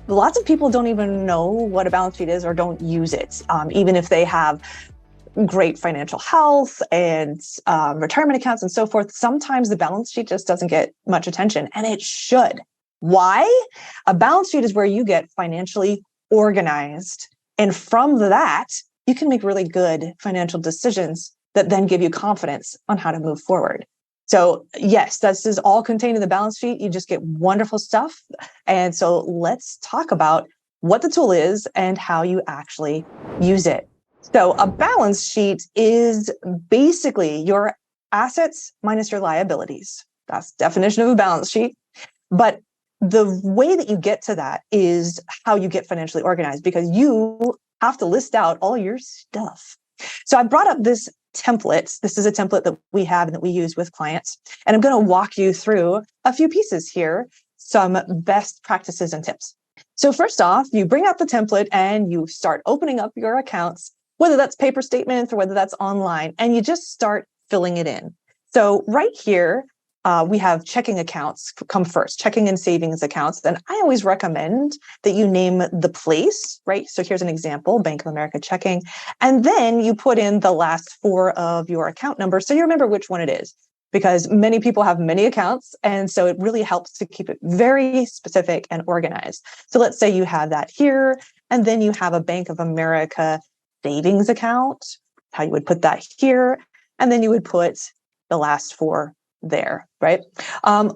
lots of people don't even know what a balance sheet is or don't use it, even if they have great financial health and retirement accounts and so forth. Sometimes the balance sheet just doesn't get much attention, and it should. Why? A balance sheet is where you get financially organized. And from that, you can make really good financial decisions that then give you confidence on how to move forward. So yes, this is all contained in the balance sheet. You just get wonderful stuff. And so let's talk about what the tool is and how you actually use it. So a balance sheet is basically your assets minus your liabilities. That's the definition of a balance sheet. But the way that you get to that is how you get financially organized, because you have to list out all your stuff. So I brought up this template. This is a template that we have and that we use with clients. And I'm going to walk you through a few pieces here, some best practices and tips. So first off, you bring out the template and you start opening up your accounts, whether that's paper statements or whether that's online, and you just start filling it in. So right here, we have checking accounts come first, checking and savings accounts. And I always recommend that you name the place, right? So here's an example, Bank of America checking. And then you put in the last four of your account number so you remember which one it is, because many people have many accounts. And so it really helps to keep it very specific and organized. So let's say you have that here, and then you have a Bank of America savings account, how you would put that here, and then you would put the last four there, right?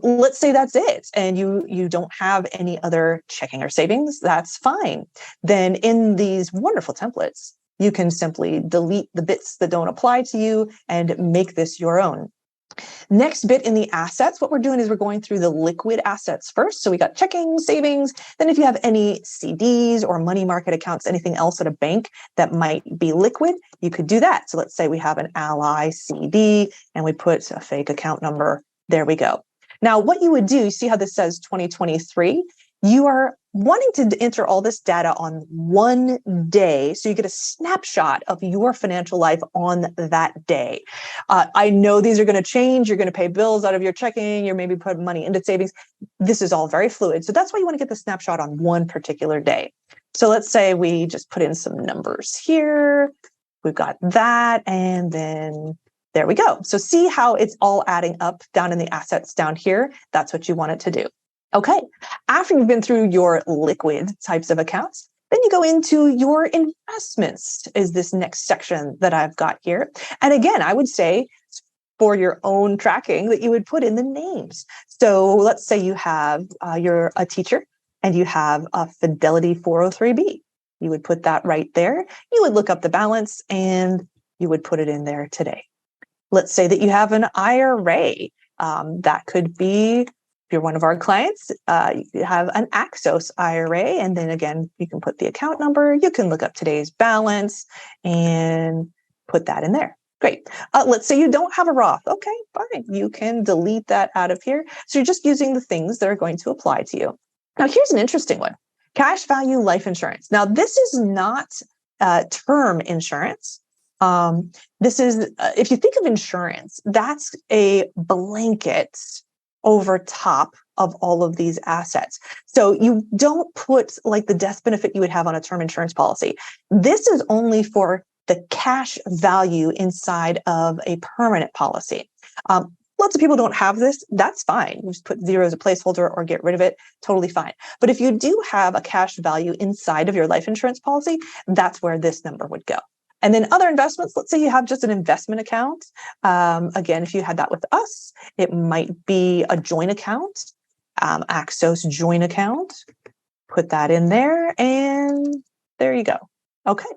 Let's say that's it, and you don't have any other checking or savings. That's fine. Then in these wonderful templates, you can simply delete the bits that don't apply to you and make this your own. Next bit in the assets, what we're doing is we're going through the liquid assets first. So we got checking, savings. Then if you have any CDs or money market accounts, anything else at a bank that might be liquid, you could do that. So let's say we have an Ally CD and we put a fake account number. There we go. Now, what you would do, you see how this says 2023? You are wanting to enter all this data on one day, so you get a snapshot of your financial life on that day. I know these are going to change. You're going to pay bills out of your checking. You're maybe putting money into savings. This is all very fluid. So that's why you want to get the snapshot on one particular day. So let's say we just put in some numbers here. We've got that, and then there we go. So see how it's all adding up down in the assets down here. That's what you want it to do. Okay, after you've been through your liquid types of accounts, then you go into your investments is this next section that I've got here. And again, I would say for your own tracking that you would put in the names. So let's say you have, you're a teacher and you have a Fidelity 403B. You would put that right there. You would look up the balance and you would put it in there today. Let's say that you have an IRA. That could be, if you're one of our clients, you have an Axos IRA, and then again, you can put the account number, you can look up today's balance and put that in there. Great. Let's say you don't have a Roth. Okay, fine. You can delete that out of here. So you're just using the things that are going to apply to you. Now, here's an interesting one. Cash value life insurance. Now, this is not term insurance. This is, if you think of insurance, that's a blanket over top of all of these assets. So you don't put like the death benefit you would have on a term insurance policy. This is only for the cash value inside of a permanent policy. Lots of people don't have this. That's fine. You just put zero as a placeholder or get rid of it. Totally fine. But if you do have a cash value inside of your life insurance policy, that's where this number would go. And then other investments, let's say you have just an investment account. Again, if you had that with us, it might be a joint account, Axos joint account. Put that in there, and there you go. Okay.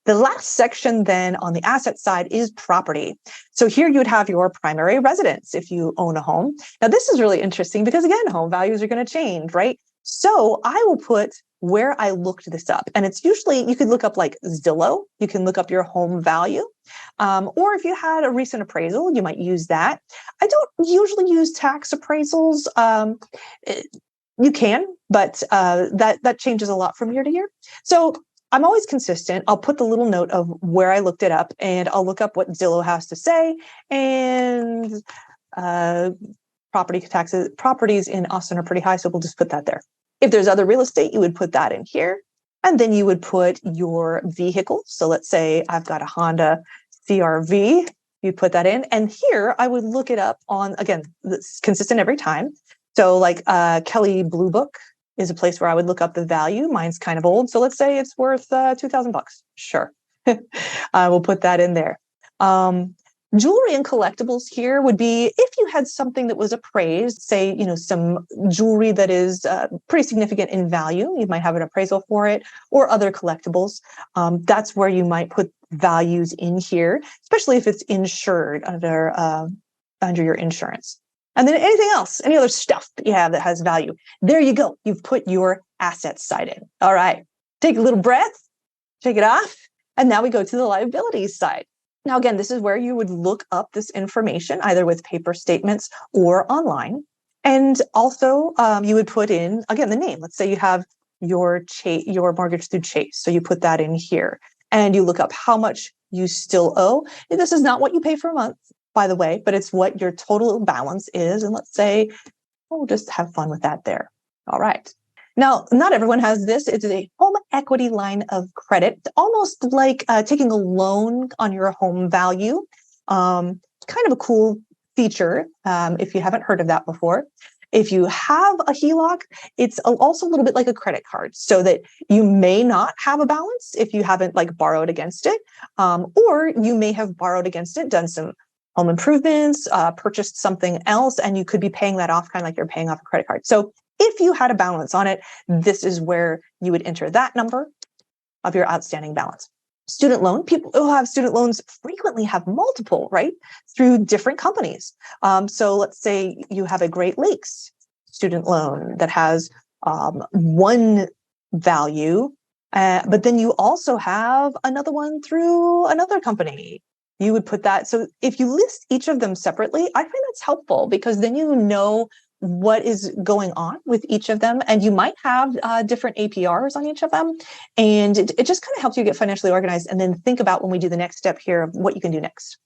The last section then on the asset side is property. So here you would have your primary residence if you own a home. Now, this is really interesting because, again, home values are going to change, right? So I will put where I looked this up. And it's usually, you could look up like Zillow, you can look up your home value. Or if you had a recent appraisal, you might use that. I don't usually use tax appraisals. You can, but that changes a lot from year to year. So I'm always consistent. I'll put the little note of where I looked it up, and I'll look up what Zillow has to say, and properties in Austin are pretty high, so we'll just put that there. If there's other real estate, you would put that in here. And then you would put your vehicle. So let's say I've got a Honda CRV. You put that in. And here I would look it up on, again, it's consistent every time. So like Kelly Blue Book is a place where I would look up the value. Mine's kind of old. So let's say it's worth $2,000. Sure. I will put that in there. Jewelry and collectibles here would be if you had something that was appraised, say, some jewelry that is pretty significant in value, you might have an appraisal for it, or other collectibles. That's where you might put values in here, especially if it's insured under your insurance. And then anything else, any other stuff that you have that has value. There you go. You've put your assets side in. All right. Take a little breath, take it off. And now we go to the liabilities side. Now, again, this is where you would look up this information, either with paper statements or online. And also, you would put in, again, the name. Let's say you have your mortgage through Chase. So you put that in here. And you look up how much you still owe. And this is not what you pay for a month, by the way, but it's what your total balance is. And let's say, we'll just have fun with that there. All right. Now, not everyone has this. It's a home equity line of credit, almost like taking a loan on your home value. Kind of a cool feature if you haven't heard of that before. If you have a HELOC, it's also a little bit like a credit card, so that you may not have a balance if you haven't borrowed against it, or you may have borrowed against it, done some home improvements, purchased something else, and you could be paying that off kind of like you're paying off a credit card. So if you had a balance on it, this is where you would enter that number of your outstanding balance. Student loan, people who have student loans frequently have multiple, right? Through different companies. So let's say you have a Great Lakes student loan that has one value, but then you also have another one through another company. You would put that. So if you list each of them separately, I find that's helpful because then you know what is going on with each of them. And you might have different APRs on each of them. And it just kind of helps you get financially organized and then think about when we do the next step here of what you can do next.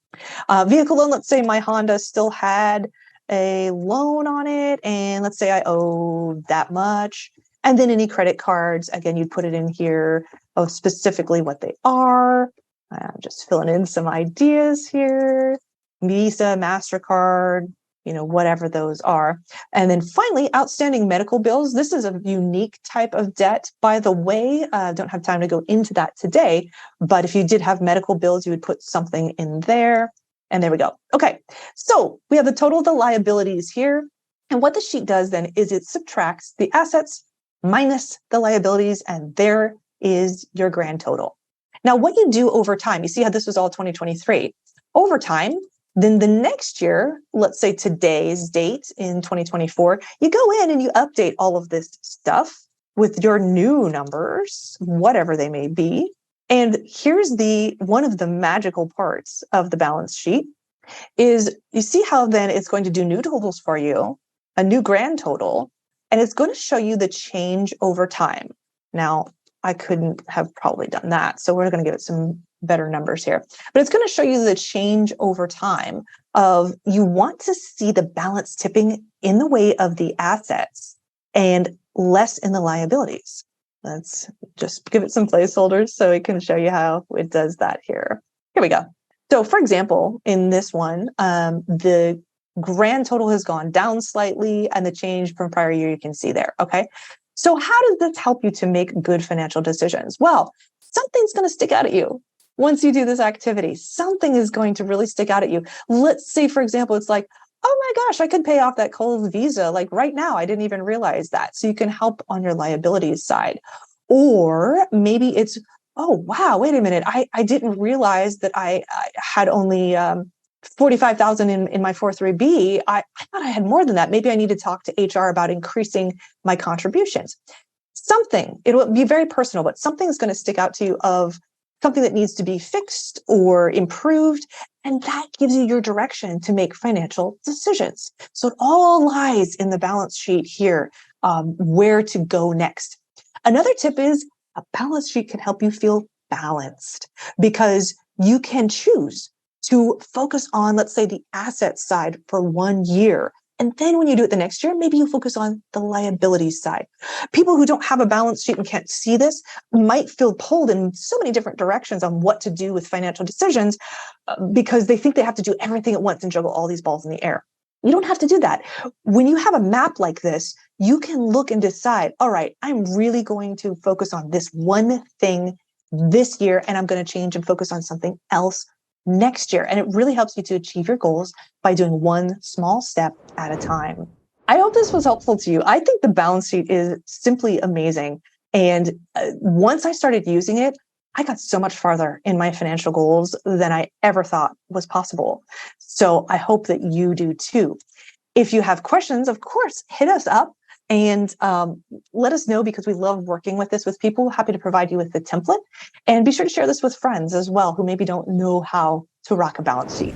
Vehicle loan, let's say my Honda still had a loan on it. And let's say I owe that much. And then any credit cards, again, you'd put it in here of specifically what they are. I'm just filling in some ideas here. Visa, MasterCard, whatever those are. And then finally, outstanding medical bills. This is a unique type of debt, by the way. Don't have time to go into that today, but if you did have medical bills, you would put something in there. And there we go. Okay, so we have the total of the liabilities here. And what the sheet does then is it subtracts the assets minus the liabilities, and there is your grand total. Now, what you do over time, you see how this was all 2023. Over time, then the next year, let's say today's date in 2024, you go in and you update all of this stuff with your new numbers, whatever they may be. And here's one of the magical parts of the balance sheet is you see how then it's going to do new totals for you, a new grand total, and it's going to show you the change over time. Now, I couldn't have probably done that, so we're going to give it some better numbers here. But it's going to show you the change over time of you want to see the balance tipping in the way of the assets and less in the liabilities. Let's just give it some placeholders so it can show you how it does that here. Here we go. So for example, in this one, the grand total has gone down slightly and the change from prior year you can see there, okay? So how does this help you to make good financial decisions? Well, something's going to stick out at you. Once you do this activity, something is going to really stick out at you. Let's say, for example, it's like, oh my gosh, I could pay off that Kohl's Visa like right now. I didn't even realize that. So you can help on your liabilities side. Or maybe it's, oh, wow, wait a minute. I didn't realize that I had only 45,000 in my 403B. I thought I had more than that. Maybe I need to talk to HR about increasing my contributions. Something, it will be very personal, but something's going to stick out to you of something that needs to be fixed or improved. And that gives you your direction to make financial decisions. So it all lies in the balance sheet here, where to go next. Another tip is a balance sheet can help you feel balanced because you can choose to focus on, let's say, the asset side for 1 year And then when you do it the next year, maybe you focus on the liabilities side. People who don't have a balance sheet and can't see this might feel pulled in so many different directions on what to do with financial decisions because they think they have to do everything at once and juggle all these balls in the air. You don't have to do that. When you have a map like this, you can look and decide, all right, I'm really going to focus on this one thing this year, and I'm going to change and focus on something else next year. And it really helps you to achieve your goals by doing one small step at a time. I hope this was helpful to you. I think the balance sheet is simply amazing. And once I started using it, I got so much farther in my financial goals than I ever thought was possible. So I hope that you do too. If you have questions, of course, hit us up and let us know, because we love working with this with people. Happy to provide you with the template. And be sure to share this with friends as well who maybe don't know how to rock a balance sheet.